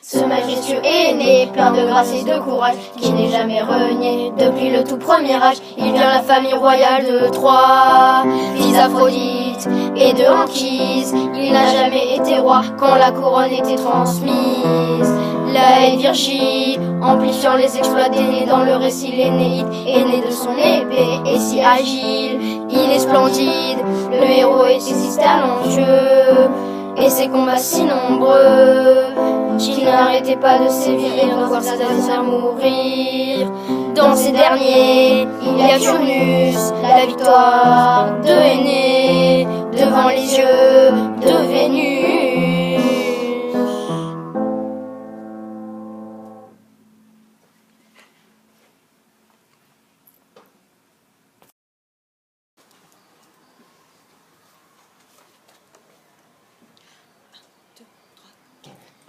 Ce majestueux aîné, plein de grâce et de courage, qui n'est jamais renié depuis le tout premier âge. Il vient la famille royale de Troie, fils d'Aphrodite et de Anchise. Il n'a jamais été roi quand la couronne était transmise. La haine Virgile, amplifiant les exploits d'Énée dans le récit l'Énéide, est né de son épée et si agile. Il est splendide, le héros était si talentueux, et ses combats si nombreux, qu'il n'arrêtait pas de sévir et de voir ses adversaires mourir. Dans ces derniers, il y a Turnus, la victoire de Énée, devant les yeux de Vénus.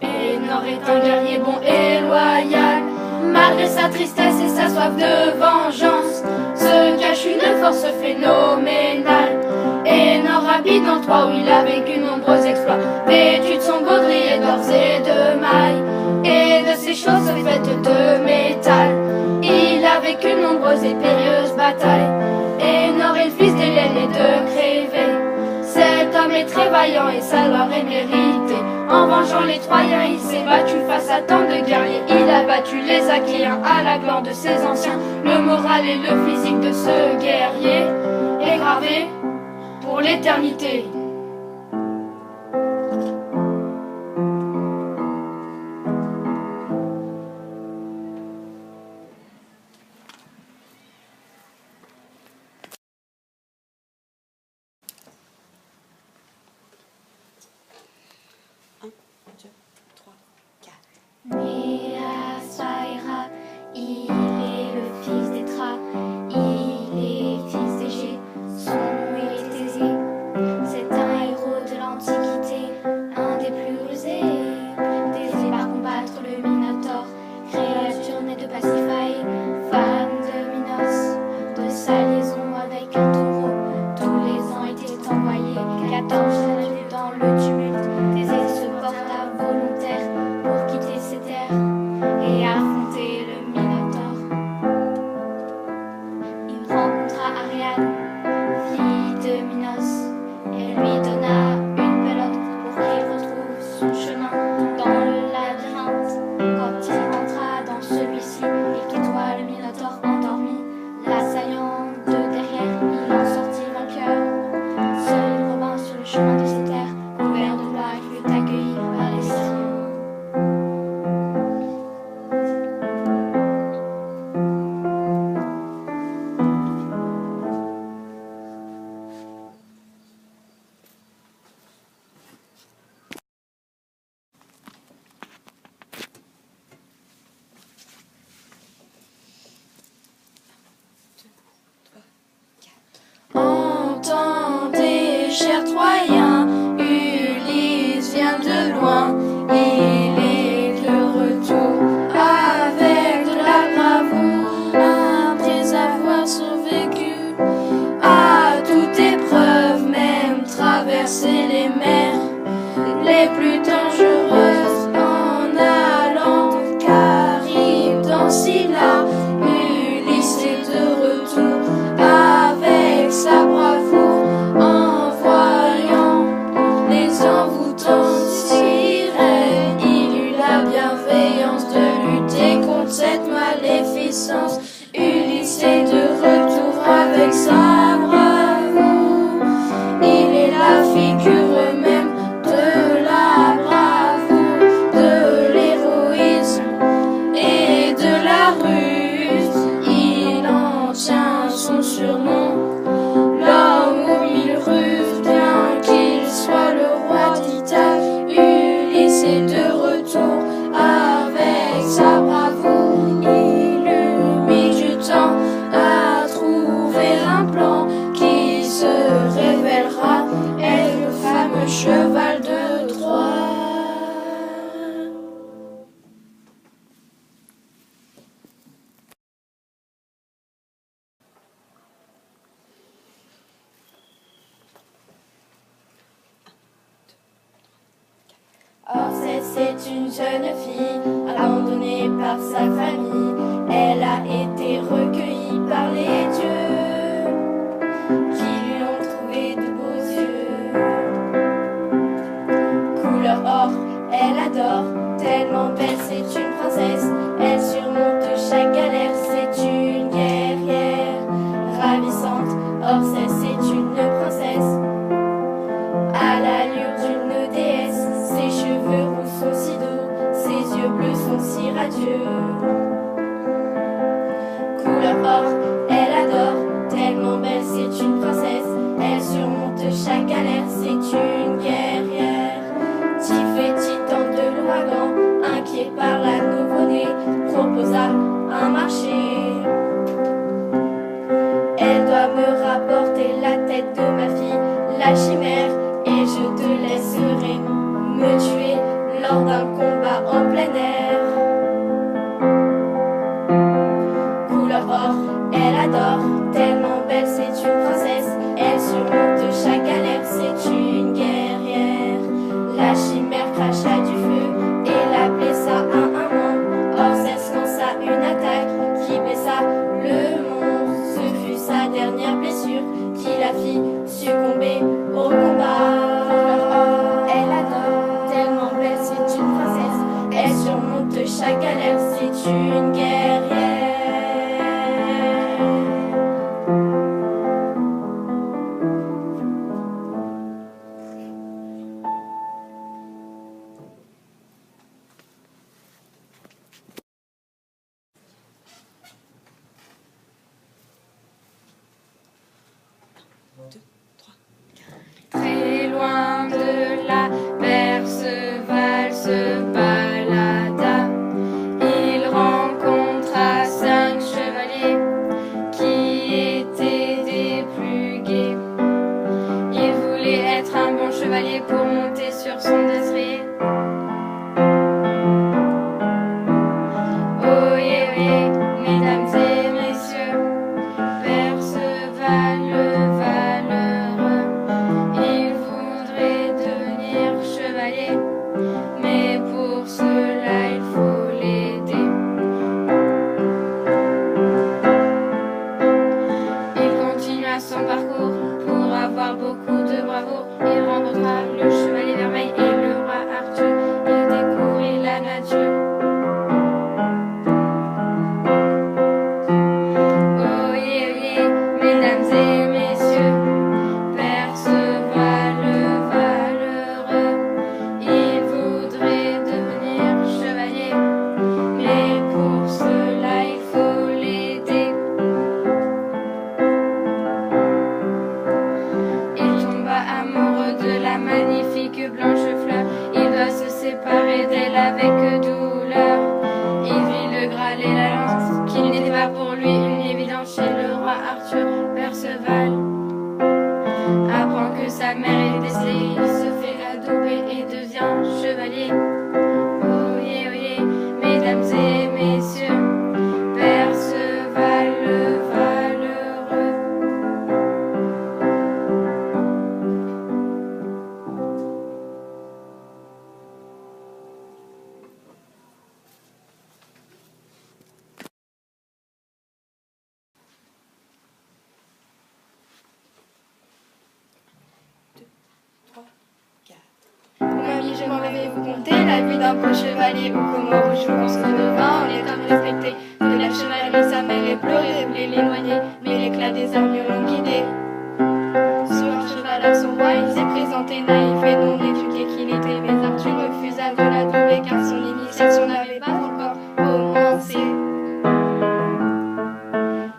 Énor est un guerrier bon et loyal, malgré sa tristesse et sa soif de vengeance, se cache une force phénoménale. Énor habite dans Troie où il a vécu nombreux exploits, vêtu de son baudrier d'or et de mailles, et de ses choses faites de métal. Il a vécu nombreuses et périlleuses batailles. Énor est le fils d'Hélène et de Crévé. Cet homme est très vaillant et sa gloire est méritée. En vengeant les Troyens, il s'est battu face à tant de guerriers. Il a battu les Achéens à la gloire de ses anciens. Le moral et le physique de ce guerrier est gravé pour l'éternité. Méasaïra, il est le fils d'Étra, il est fils d'Égée, son nom est Thésée. C'est un héros de l'Antiquité, un des plus rusés. Thésée va combattre le Minotaure, créature née de Pasiphae, femme de Minos. De sa liaison avec un taureau, tous les ans étaient envoyés 14 années dans le tumulte. Thésée se porta volontaire pour quitter ses terres et affronter le Minotaure. Il rencontra Ariadne, fille de Minos, et lui donna une pelote pour qu'il retrouve son chemin dans le labyrinthe. Quand il rentra dans celui-ci et qu'étoile le Minotaure endormi, l'assaillant de derrière, il en sortit vainqueur. Seul il revint sur le chemin de ses terres, couvert de gloire, il fut accueilli par les Syriens. Entendez, chers Troyens, Ulysse vient de loin. Il est de retour avec de la bravoure, après avoir survécu à toute épreuve, même traverser les mers les plus dangereuses, en allant de Caraïbes dans Scylla. Ulysse est de retour avec sa bravoure, en voyant les envoûtantes sirènes. Il eut la bienveillance de lutter contre cette maléficence. Ulysse est de retour avec sa bravoure. Il est la figure même de la bravoure, de l'héroïsme et de la ruse. Il en tient son surnom, l'homme aux mille ruses, bien qu'il soit le roi d'Italie. Ulysse est de retour avec sa bravoure. Il eut mis du temps à trouver un plan qui se révélera être le fameux cheval de Troie. Or c'est une jeune fille abandonnée par sa famille. Elle a été recueillie par les dieux qui lui ont trouvé de beaux yeux. Couleur or, elle adore, tellement belle, c'est une princesse. Elle surmonte chaque galère, c'est une guerrière ravissante. Or celle, c'est une princesse à l'allure d'une déesse. Ses cheveux roux sont si doux, ses yeux bleus sont si radieux. Couleur or, elle adore, tellement belle, c'est une princesse. Elle surmonte chaque galère, c'est une guerrière. Tifé, titan de l'ouragan, inquiet par la nouveau-née, proposa un marché. Elle doit me rapporter la tête de ma fille, la chimère, et je te laisserai me tuer lors d'un combat en plein air. Couleur or, elle adore, tellement belle, c'est une princesse. Elle surmonte chaque galère, c'est une guerrière. La chimère cracha du feu et la blessa un moment. Or celle se lança une attaque qui blessa le monde. Ce fut sa dernière blessure qui la fit succomber au combat. Elle adore, tellement belle, c'est une princesse. Elle surmonte chaque galère, c'est une guerrière. Très loin de là, Perceval se balada. Il rencontra 5 chevaliers qui étaient des plus gais. Il voulait être un bon chevalier pour monter sur son destrier. Oyez, oyez, mesdames et messieurs, Perceval le valeureux, il voudrait devenir chevalier, mais pour cela il faut l'aider. Il continua son parcours pour avoir beaucoup de bravoure. Il rencontra le chevalier vermeil et le roi Arthur. Il découvrit la nature. Oyez, oyez, mesdames et messieurs, Perceval le valeureux, il voudrait devenir chevalier, mais pour cela il faut l'aider. Il tomba amoureux de la magnifique blanche fleur. Il doit se séparer d'elle avec douleur. Il vit le Graal et la lance, qui n'était pas pour lui une évidence. Chez le roi Arthur, Perceval apprend que sa mère est décédée. Il se fait adopter et devient chevalier. Oyez, oyez, mesdames et messieurs, Perceval le valeureux. Mamie, je m'en vais vous conter la vie d'un beau chevalier, ou comment rouge pense que devint en étant respecté. De la chevalerie, sa mère est pleurée, voulait l'éloigner, mais l'éclat des armures l'ont guidé. Sur un cheval à son roi, il s'est présenté naïf et non éduqué qu'il était. Mais Arthur refusa de la doubler car son initiation n'avait pas encore commencé.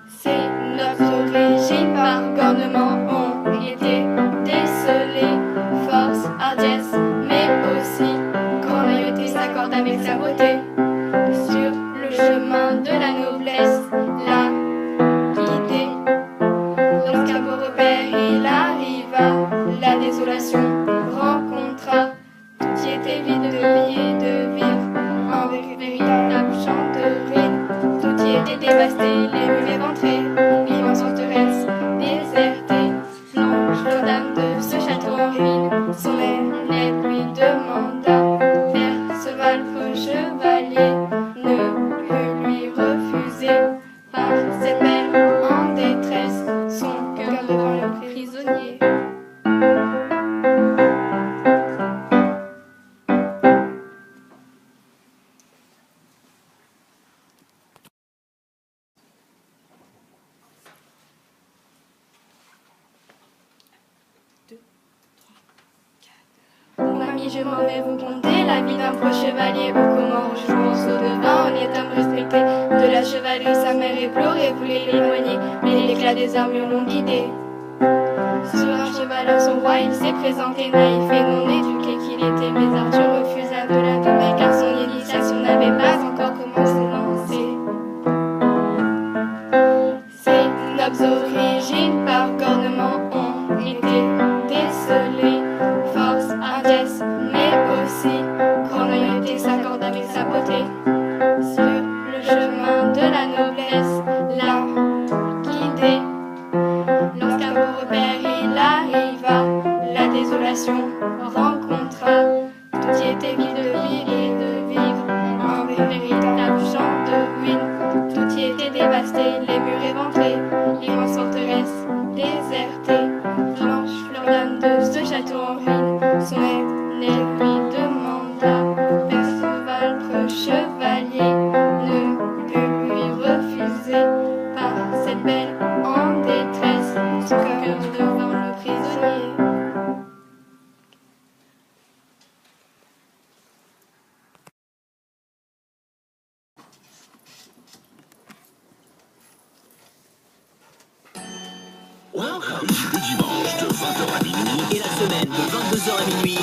C'est notre régime par gouvernement ont été décelés. Force, hardiesse, mais aussi grande naïveté s'accorde avec sa beauté. Sur le chemin de la noblesse, l'a guidé. Lorsqu'à beau repère il arriva, la désolation rencontra. je m'en vais vous conter la vie d'un pro chevalier. Au comment on joue en saut de vin, on est homme respecté. De la chevalerie, sa mère éplorée, voulait l'éloigner, mais l'éclat des armures l'ont guidé. Sur un cheval à son roi, il s'est présenté naïf et non éduqué qu'il était. Mais Arthur refusa de l'adorer car son initiation n'avait pas encore commencé. Ses nobles origines par cornement ont été décelées. Force, hardiesse, mais aussi grande loyauté s'accorde avec sa beauté. Sur le chemin de la noblesse, l'a guidé. Lorsqu'un beau repère il arriva, la désolation rencontra. Tout y était vide de vie et de vivre, un véritable champ de ruines. Tout y était dévasté, les murs éventrés, l'immense forteresse désertée. Blanche Floriane de ce château en ruine, son aîné lui demanda. Perceval, chevalier, ne put lui refuser. Par cette belle en détresse, son cœur devint le prisonnier. Welcome, le dimanche de 20h à minuit et la semaine de 22h à minuit.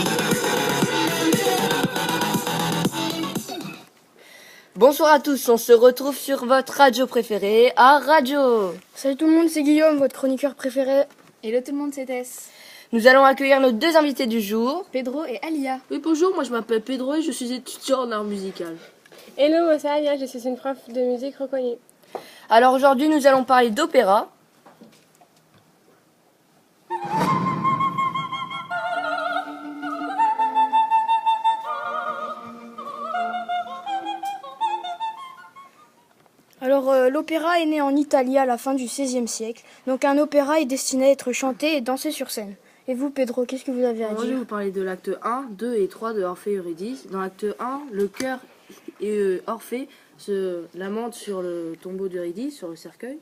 Bonsoir à tous, on se retrouve sur votre radio préférée, à Radio. Salut tout le monde, c'est Guillaume, votre chroniqueur préféré. Hello tout le monde, c'est Tess. Nous allons accueillir nos deux invités du jour. Pedro et Alia. Oui, bonjour, moi je m'appelle Pedro et je suis étudiant en art musical. Hello, moi c'est Alia, je suis une prof de musique reconnue. Alors aujourd'hui, nous allons parler d'opéra. Alors l'opéra est né en Italie à la fin du XVIe siècle. Donc un opéra est destiné à être chanté et dansé sur scène. Et vous Pedro, qu'est-ce que vous avez à Moi je vais dire? vous parler de l'acte 1, 2 et 3 de Orphée et Eurydice. Dans l'acte 1, le chœur et Orphée se lamente sur le tombeau d'Eurydice, sur le cercueil.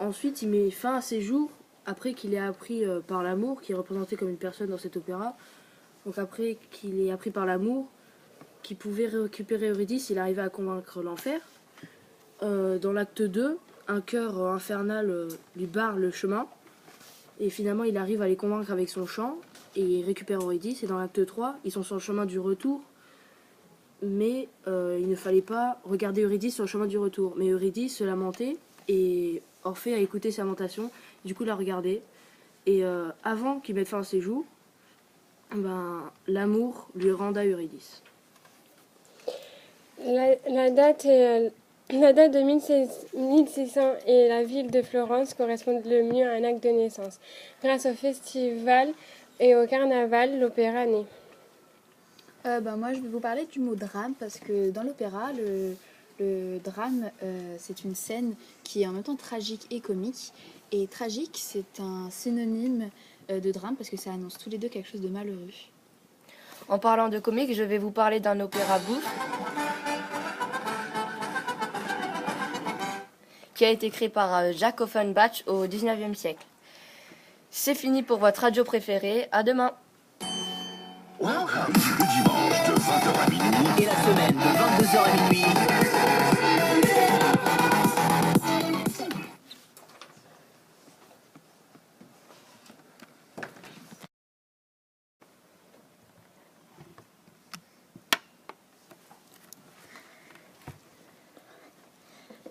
Ensuite, il met fin à ses jours après qu'il ait appris par l'amour, qui est représenté comme une personne dans cet opéra. Donc après qu'il ait appris par l'amour qu'il pouvait récupérer Eurydice, il arrivait à convaincre l'enfer. Dans l'acte 2, un chœur infernal lui barre le chemin. Et finalement, il arrive à les convaincre avec son chant et il récupère Eurydice. Et dans l'acte 3, ils sont sur le chemin du retour. Mais il ne fallait pas regarder Eurydice sur le chemin du retour. Mais Eurydice se lamentait et Orphée a écouté ses lamentations. Du coup, il a regardé. Et avant qu'il mette fin à ses jours, l'amour lui renda Eurydice. La date de 1600 et la ville de Florence correspondent le mieux à un acte de naissance. Grâce au festival et au carnaval, l'opéra naît. Moi, je vais vous parler du mot drame parce que dans l'opéra, le drame, c'est une scène qui est en même temps tragique et comique. Et tragique, c'est un synonyme de drame parce que ça annonce tous les deux quelque chose de malheureux. En parlant de comique, je vais vous parler d'un opéra bouffe qui a été créé par Jacques Offenbach au 19e siècle. C'est fini pour votre radio préférée. À demain. Welcome, le dimanche de 20h à minuit et la semaine de 22h à minuit.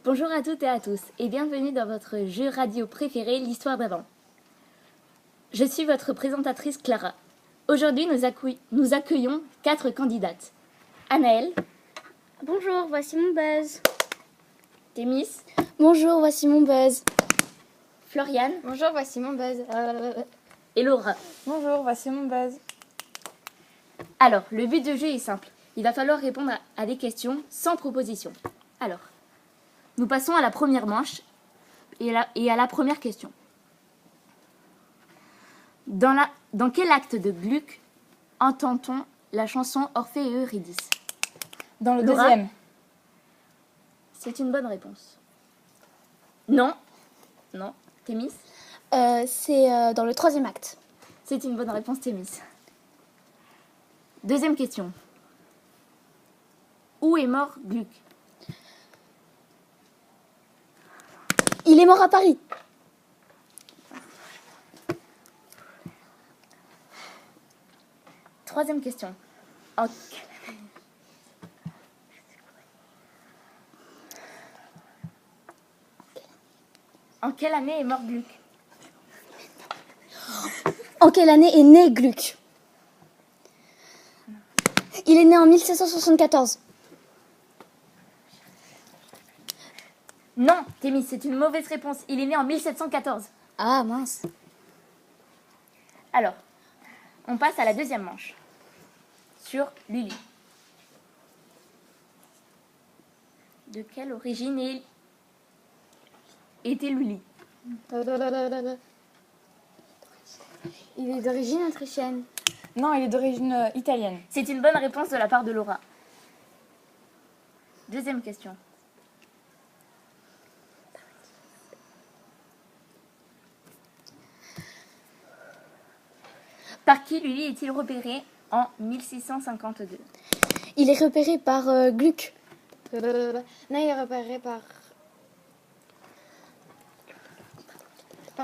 Bonjour à toutes et à tous et bienvenue dans votre jeu radio préféré, l'histoire d'avant. Je suis votre présentatrice Clara. Aujourd'hui, nous accueillons 4 candidates. Anaëlle. Bonjour, voici mon buzz. Thémis. Bonjour, voici mon buzz. Floriane. Bonjour, voici mon buzz. Et Laura. Bonjour, voici mon buzz. Alors, le but du jeu est simple. Il va falloir répondre à des questions sans proposition. Alors, nous passons à la première manche et à la première question. Dans quel acte de Gluck entend-on la chanson Orphée et Eurydice? Dans le Laura? deuxième. C'est une bonne réponse. Non. Non. Thémis? C'est dans le troisième acte. C'est une bonne réponse, Thémis. Deuxième question. Où est mort Gluck? Il est mort à Paris. Troisième question. En quelle année est mort Gluck? En quelle année est né Gluck? Il est né en 1774. Non, Thémis, c'est une mauvaise réponse. Il est né en 1714. Ah mince. Alors, on passe à la deuxième manche. Sur Lully. De quelle origine était Lully? Il est d'origine autrichienne. Non, il est d'origine italienne. C'est une bonne réponse de la part de Laura. Deuxième question. Par qui Lully est-il repéré en 1652? Il est repéré par Gluck. Non, il est repéré par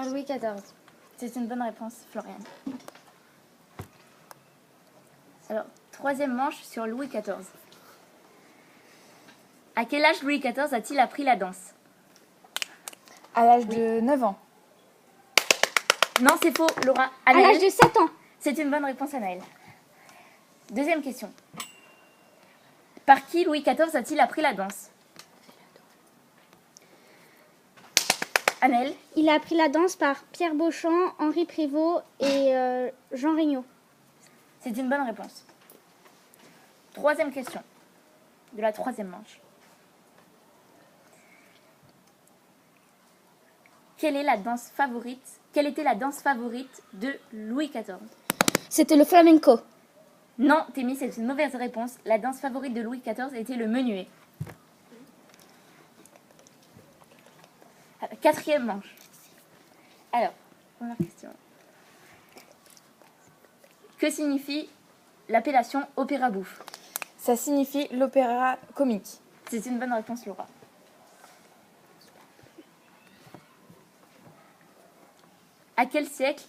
Louis XIV. C'est une bonne réponse, Floriane. Alors, troisième manche sur Louis XIV. À quel âge Louis XIV a-t-il appris la danse? À l'âge de 9 ans. Non, c'est faux, Laura. À l'âge de 7 ans. C'est une bonne réponse, Anaëlle. Deuxième question. Par qui Louis XIV a-t-il appris la danse? Anaëlle? Il a appris la danse par Pierre Beauchamp, Henri Prévost et Jean Regnault. C'est une bonne réponse. Troisième question de la troisième manche. Quelle était la danse favorite de Louis XIV? C'était le flamenco. Non, Thémis, c'est une mauvaise réponse. La danse favorite de Louis XIV était le menuet. Quatrième manche. Alors, première question. Que signifie l'appellation opéra bouffe? Ça signifie l'opéra comique. C'est une bonne réponse, Laura. À quel siècle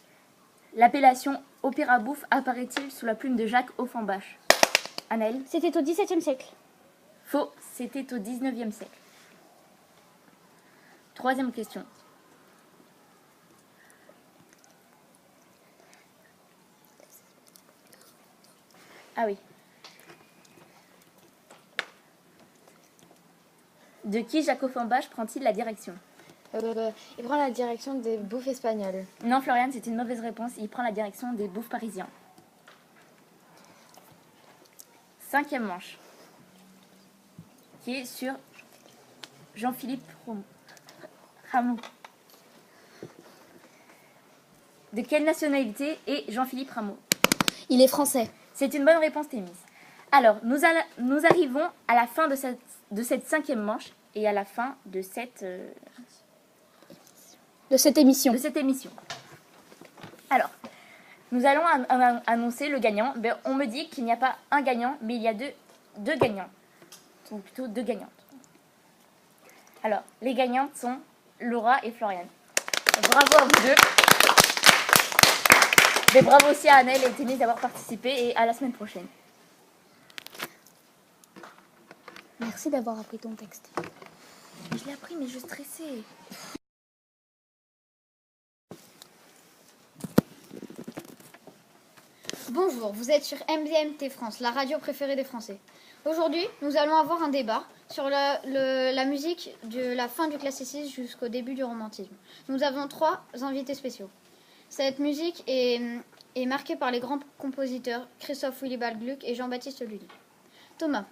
l'appellation opéra bouffe apparaît-il sous la plume de Jacques Offenbach? Anaëlle? C'était au XVIIe siècle. Faux, c'était au XIXe siècle. Troisième question. Ah oui. De qui Jacques Offenbach prend-il la direction? Il prend la direction des bouffes espagnoles. Non, Floriane, c'est une mauvaise réponse. Il prend la direction des bouffes parisiens. Cinquième manche. Qui est sur Jean-Philippe Rameau. De quelle nationalité est Jean-Philippe Rameau? Il est français. C'est une bonne réponse, Thémis. Alors, nous arrivons à la fin de cette cinquième manche et à la fin de cette émission. Alors, nous allons annoncer le gagnant. Ben, on me dit qu'il n'y a pas un gagnant, mais il y a deux gagnants. Ou plutôt deux gagnantes. Alors, les gagnantes sont Laura et Floriane. Bravo à vous deux. Mais bravo aussi à Annelle et Thémis d'avoir participé et à la semaine prochaine. Merci d'avoir appris ton texte. Je l'ai appris, mais je stressais. Bonjour, vous êtes sur MDMT France, la radio préférée des Français. Aujourd'hui, nous allons avoir un débat sur la musique de la fin du classicisme jusqu'au début du romantisme. Nous avons 3 invités spéciaux. Cette musique est marquée par les grands compositeurs Christoph Willibald Gluck et Jean-Baptiste Lully. Thomas,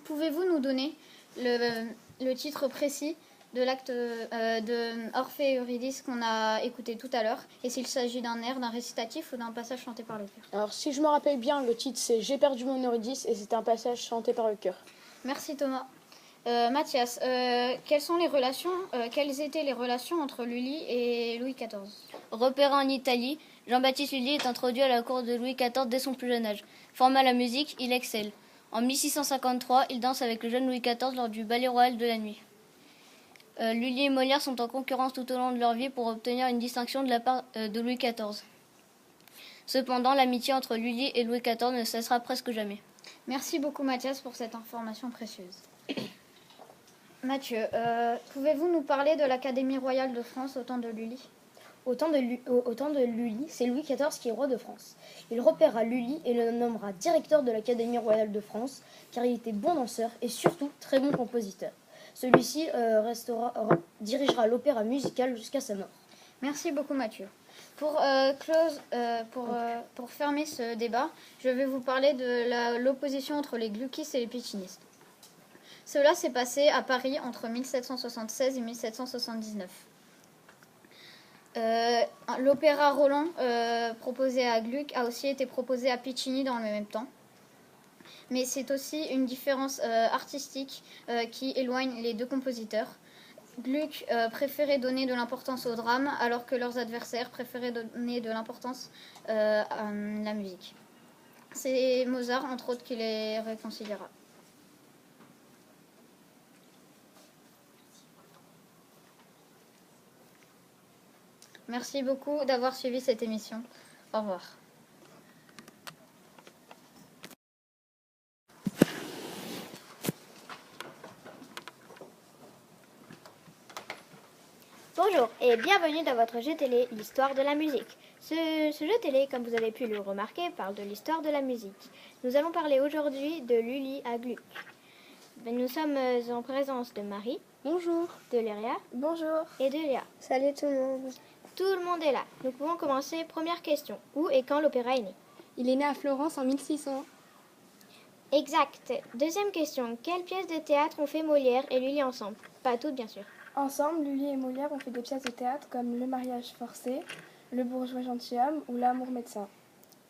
pouvez-vous nous donner le titre précis de l'acte de Orphée et Eurydice qu'on a écouté tout à l'heure, et s'il s'agit d'un air, d'un récitatif ou d'un passage chanté par le chœur? Alors, si je me rappelle bien, le titre c'est J'ai perdu mon Eurydice et c'est un passage chanté par le chœur. Merci Thomas. Mathias, quelles étaient les relations entre Lully et Louis XIV? Repéré en Italie, Jean-Baptiste Lully est introduit à la cour de Louis XIV dès son plus jeune âge. Formé à la musique, il excelle. En 1653, il danse avec le jeune Louis XIV lors du ballet royal de la nuit. Lully et Molière sont en concurrence tout au long de leur vie pour obtenir une distinction de la part de Louis XIV. Cependant, l'amitié entre Lully et Louis XIV ne cessera presque jamais. Merci beaucoup Mathias pour cette information précieuse. Mathieu, pouvez-vous nous parler de l'Académie royale de France au temps de Lully ? Au temps de Lully, c'est Louis XIV qui est roi de France. Il repérera Lully et le nommera directeur de l'Académie royale de France, car il était bon danseur et surtout très bon compositeur. Celui-ci dirigera l'opéra musical jusqu'à sa mort. Merci beaucoup Mathieu. Pour fermer ce débat, je vais vous parler de l'opposition entre les gluckistes et les piccinistes. Cela s'est passé à Paris entre 1776 et 1779. L'opéra Roland proposé à Gluck a aussi été proposé à Piccini dans le même temps. Mais c'est aussi une différence artistique qui éloigne les deux compositeurs. Gluck préférait donner de l'importance au drame, alors que leurs adversaires préféraient donner de l'importance à la musique. C'est Mozart, entre autres, qui les réconciliera. Merci beaucoup d'avoir suivi cette émission. Au revoir. Bonjour et bienvenue dans votre jeu télé, l'histoire de la musique. Ce jeu télé, comme vous avez pu le remarquer, parle de l'histoire de la musique. Nous allons parler aujourd'hui de Lully à Gluck. Nous sommes en présence de Marie. Bonjour. De Léria. Bonjour. Et de Léa. Salut tout le monde. Tout le monde est là. Nous pouvons commencer. Première question. Où et quand l'opéra est né ? Il est né à Florence en 1600. Exact. Deuxième question. Quelles pièces de théâtre ont fait Molière et Lully ensemble ? Pas toutes, bien sûr. Ensemble, Lully et Molière ont fait des pièces de théâtre comme Le mariage forcé, Le bourgeois gentilhomme ou L'amour médecin.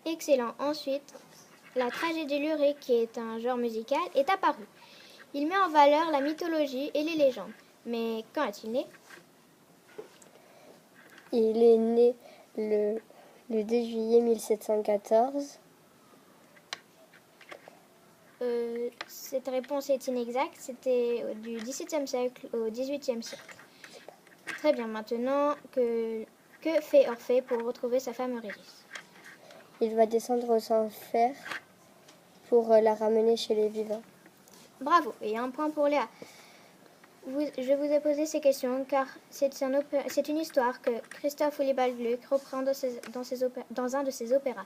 Excellent. Ensuite, la tragédie lyrique, qui est un genre musical, est apparue. Il met en valeur la mythologie et les légendes. Mais quand est-il né ? Il est né le 2 juillet 1714. Cette réponse est inexacte. C'était du XVIIe siècle au XVIIIe siècle. Très bien. Maintenant, que fait Orphée pour retrouver sa femme Eurydice ? Il va descendre aux enfers pour la ramener chez les vivants. Bravo. Et un point pour Léa. Je vous ai posé ces questions car c'est une histoire que Christoph Willibald Gluck reprend dans un de ses opéras.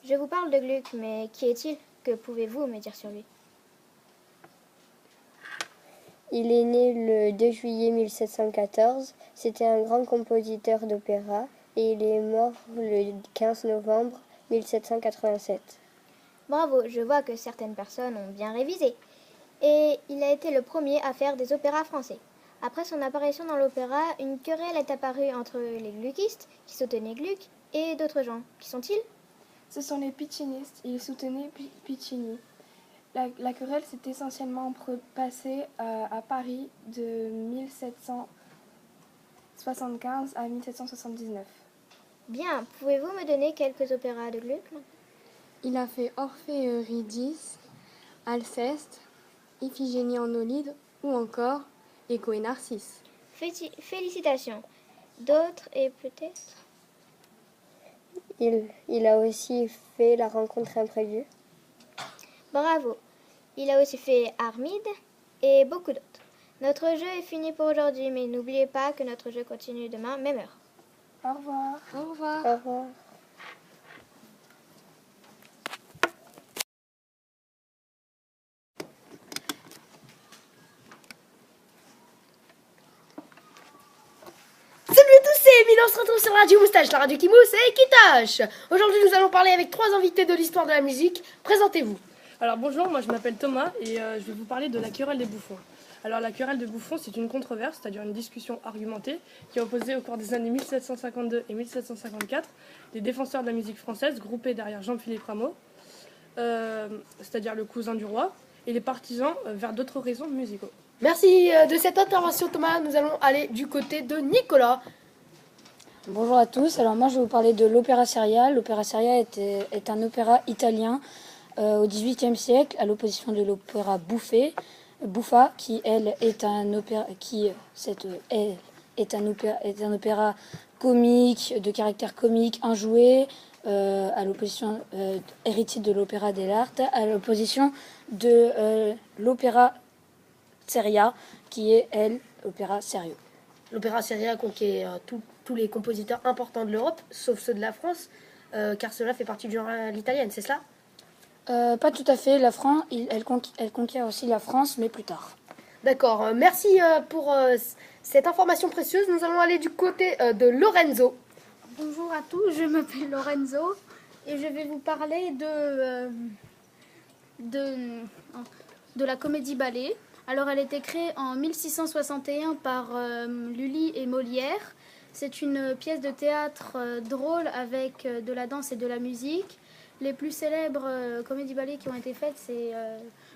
Je vous parle de Gluck, mais qui est-il ? Que pouvez-vous me dire sur lui ? Il est né le 2 juillet 1714. C'était un grand compositeur d'opéra et il est mort le 15 novembre 1787. Bravo, je vois que certaines personnes ont bien révisé. Et il a été le premier à faire des opéras français. Après son apparition dans l'opéra, une querelle est apparue entre les gluckistes, qui soutenaient Gluck, et d'autres gens. Qui sont-ils ? Ce sont les piccinistes, ils soutenaient Piccini. La querelle s'est essentiellement passée à Paris de 1775 à 1779. Bien, pouvez-vous me donner quelques opéras de Gluck ? Il a fait Orphée et Eurydice, Alceste, Iphigénie en Aulide ou encore Écho et Narcisse. Félicitations. D'autres et peut-être ? Il a aussi fait La rencontre imprévue. Bravo. Il a aussi fait Armide et beaucoup d'autres. Notre jeu est fini pour aujourd'hui, mais n'oubliez pas que notre jeu continue demain, même heure. Au revoir. Au revoir. Au revoir. On se retrouve sur Radio Moustache, la radio qui mousse et qui tâche. Aujourd'hui, nous allons parler avec 3 invités de l'histoire de la musique. Présentez-vous. Alors bonjour, moi je m'appelle Thomas et je vais vous parler de la querelle des bouffons. Alors la querelle des bouffons, c'est une controverse, c'est-à-dire une discussion argumentée qui a opposé au cours des années 1752 et 1754 les défenseurs de la musique française groupés derrière Jean-Philippe Rameau, c'est-à-dire le cousin du roi, et les partisans vers d'autres raisons musicaux. Merci de cette intervention Thomas. Nous allons aller du côté de Nicolas. Bonjour à tous, alors moi je vais vous parler de l'opéra seria. L'opéra seria est un opéra italien au XVIIIe siècle, à l'opposition de l'opéra buffa, qui elle est un opéra, est un opéra comique, de caractère comique, enjoué, à l'opposition héritier de l'opéra dell'arte, à l'opposition de l'opéra seria, qui est elle opéra serio. L'opéra seria conquiert tous les compositeurs importants de l'Europe, sauf ceux de la France, car cela fait partie du genre à l'italienne, c'est cela? Pas tout à fait. Elle conquiert aussi la France, mais plus tard. D'accord. Merci pour cette information précieuse. Nous allons aller du côté de Lorenzo. Bonjour à tous, je m'appelle Lorenzo et je vais vous parler de la comédie-ballet. Alors, elle a été créée en 1661 par Lully et Molière. C'est une pièce de théâtre drôle avec de la danse et de la musique. Les plus célèbres comédies-ballets qui ont été faites, c'est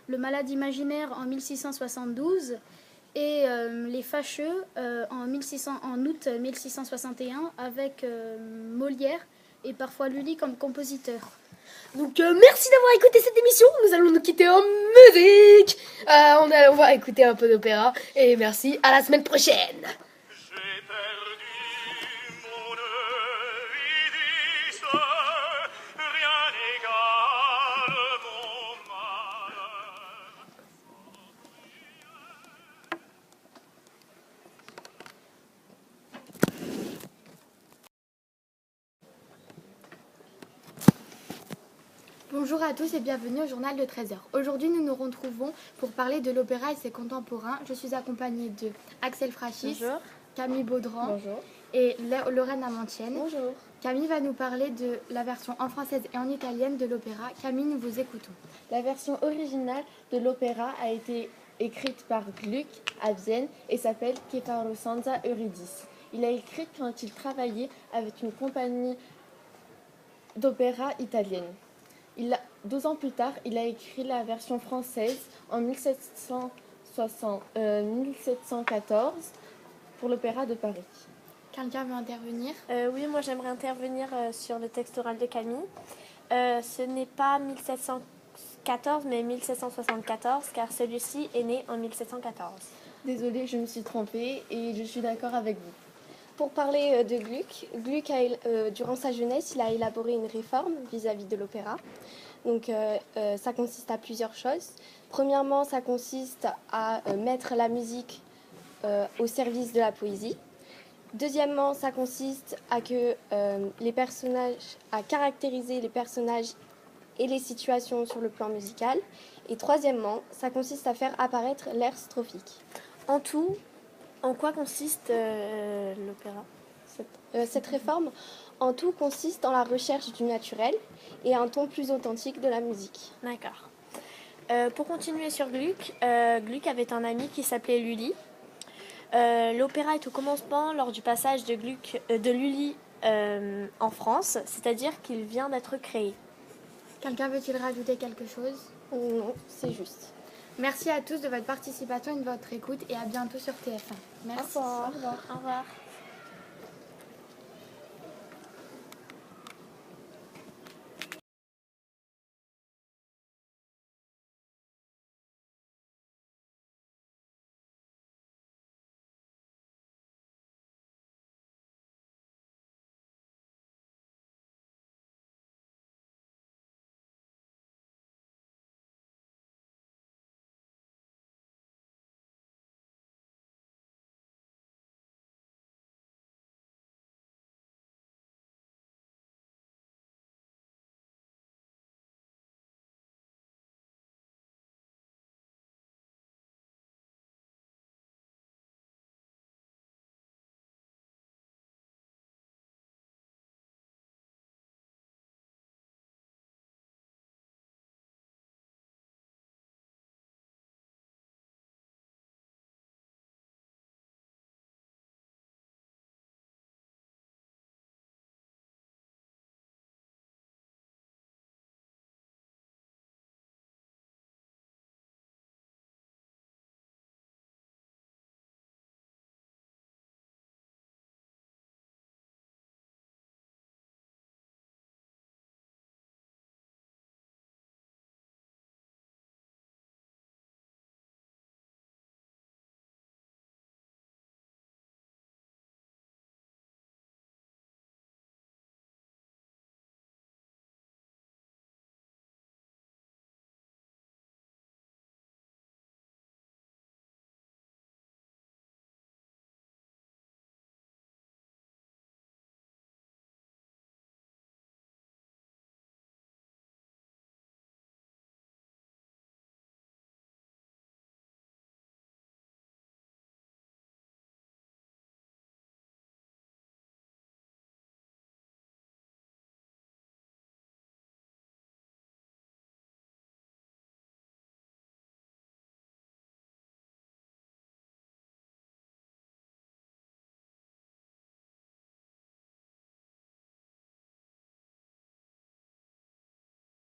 Le Malade imaginaire en 1672 et Les Fâcheux en août 1661 avec Molière et parfois Lully comme compositeur. Donc merci d'avoir écouté cette émission. Nous allons nous quitter en musique. On va écouter un peu d'opéra et merci. À la semaine prochaine. Bonjour à tous et bienvenue au journal de 13h. Aujourd'hui, nous nous retrouvons pour parler de l'opéra et ses contemporains. Je suis accompagnée de Axel Frachis, Bonjour. Camille Baudran Bonjour. et Lorraine Amantienne. Bonjour. Camille va nous parler de la version en française et en italienne de l'opéra. Camille, nous vous écoutons. La version originale de l'opéra a été écrite par Gluck à Vienne et s'appelle Che parlo senza Eurydice. Il a écrit quand il travaillait avec une compagnie d'opéra italienne. 2 ans plus tard, il a écrit la version française en 1714 pour l'Opéra de Paris. Quelqu'un veut intervenir? Oui, moi j'aimerais intervenir sur le texte oral de Camille. Ce n'est pas 1714 mais 1774 car celui-ci est né en 1714. Désolée, je me suis trompée et je suis d'accord avec vous. Pour parler de Gluck, durant sa jeunesse, il a élaboré une réforme vis-à-vis de l'opéra. Donc, ça consiste à plusieurs choses. Premièrement, ça consiste à mettre la musique au service de la poésie. Deuxièmement, ça consiste à caractériser les personnages et les situations sur le plan musical. Et troisièmement, ça consiste à faire apparaître l'air strophique. En tout, en quoi consiste l'opéra? Cette réforme, en tout, consiste en la recherche du naturel et un ton plus authentique de la musique. D'accord. Pour continuer sur Gluck, Gluck avait un ami qui s'appelait Lully. L'opéra est au commencement lors du passage de Lully en France, c'est-à-dire qu'il vient d'être créé. Quelqu'un veut-il rajouter quelque chose? Non, c'est juste. Merci à tous de votre participation et de votre écoute et à bientôt sur TF1. Merci. Au revoir. Au revoir.